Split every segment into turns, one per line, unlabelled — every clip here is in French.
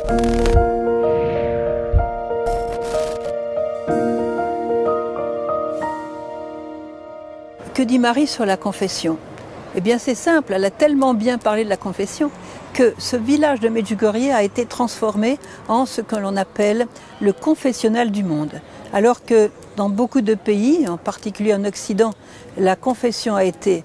Que dit Marie sur la confession? Eh bien c'est simple, elle a tellement bien parlé de la confession que ce village de Medjugorje a été transformé en ce que l'on appelle le confessionnal du monde. Alors que dans beaucoup de pays, en particulier en Occident, la confession a été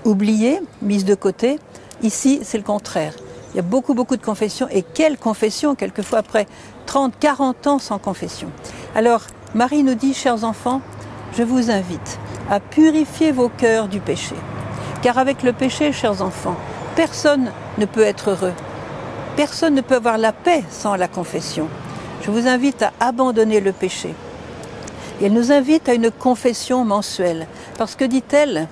oubliée, mise de côté, ici c'est le contraire. Il y a beaucoup de confessions, et quelle confession, quelquefois après 30, 40 ans sans confession. Alors Marie nous dit, chers enfants, je vous invite à purifier vos cœurs du péché. Car avec le péché, chers enfants, personne ne peut être heureux. Personne ne peut avoir la paix sans la confession. Je vous invite à abandonner le péché. Et elle nous invite à une confession mensuelle. Parce que, dit-elle,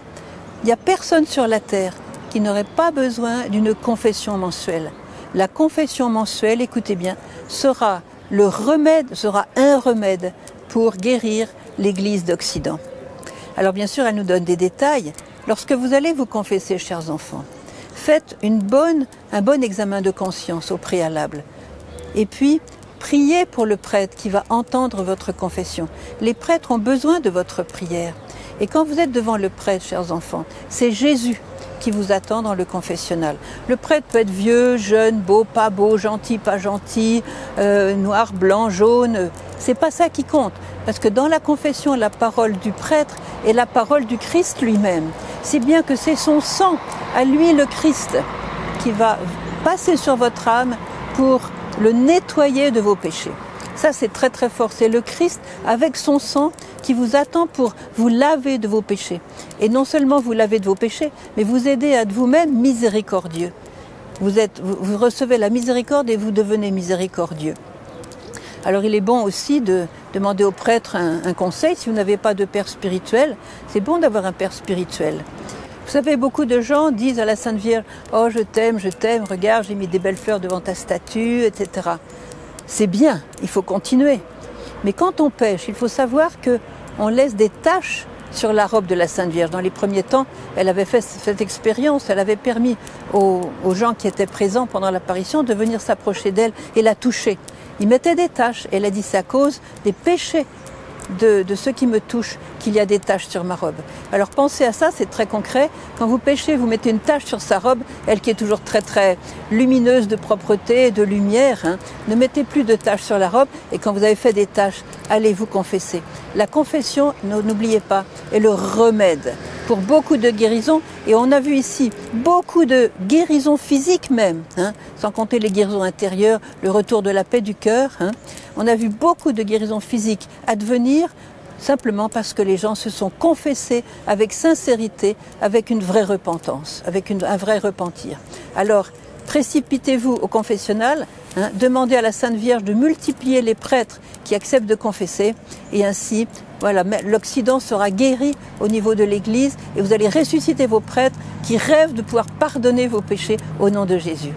il n'y a personne sur la terre qui n'aurait pas besoin d'une confession mensuelle. La confession mensuelle, écoutez bien, sera un remède pour guérir l'Église d'Occident. Alors bien sûr, elle nous donne des détails. Lorsque vous allez vous confesser, chers enfants, faites un bon examen de conscience au préalable. Et puis, priez pour le prêtre qui va entendre votre confession. Les prêtres ont besoin de votre prière. Et quand vous êtes devant le prêtre, chers enfants, c'est Jésus qui vous attend dans le confessionnal. Le prêtre peut être vieux, jeune, beau, pas beau, gentil, pas gentil, noir, blanc, jaune. C'est pas ça qui compte. Parce que dans la confession, la parole du prêtre est la parole du Christ lui-même. C'est bien que c'est son sang, à lui le Christ, qui va passer sur votre âme pour le nettoyer de vos péchés. Ça, c'est très très fort. C'est le Christ avec son sang qui vous attend pour vous laver de vos péchés. Et non seulement vous laver de vos péchés, mais vous aider à être vous-même miséricordieux. Vous recevez la miséricorde et vous devenez miséricordieux. Alors il est bon aussi de demander au prêtre un conseil. Si vous n'avez pas de père spirituel, c'est bon d'avoir un père spirituel. Vous savez, beaucoup de gens disent à la Sainte Vierge « Oh, je t'aime, regarde, j'ai mis des belles fleurs devant ta statue, etc. » C'est bien, il faut continuer. Mais quand on pêche, il faut savoir qu'on laisse des taches sur la robe de la Sainte Vierge. Dans les premiers temps, elle avait fait cette expérience, elle avait permis aux gens qui étaient présents pendant l'apparition de venir s'approcher d'elle et la toucher. Ils mettaient des taches, et elle a dit c'est à cause des péchés de ceux qui me touchent qu'il y a des taches sur ma robe. Alors pensez à ça, c'est très concret. Quand vous péchez, vous mettez une tache sur sa robe, elle qui est toujours très très lumineuse de propreté, de lumière. Ne mettez plus de taches sur la robe, et quand vous avez fait des taches, allez vous confesser. La confession, n'oubliez pas, est le remède pour beaucoup de guérisons, et on a vu ici beaucoup de guérisons physiques même, sans compter les guérisons intérieures, le retour de la paix du cœur. On a vu beaucoup de guérisons physiques advenir simplement parce que les gens se sont confessés avec sincérité, avec une vraie repentance, avec un vrai repentir. Alors, précipitez-vous au confessionnal, demandez à la Sainte Vierge de multiplier les prêtres qui acceptent de confesser, et ainsi, voilà, l'Occident sera guéri au niveau de l'Église, et vous allez ressusciter vos prêtres qui rêvent de pouvoir pardonner vos péchés au nom de Jésus.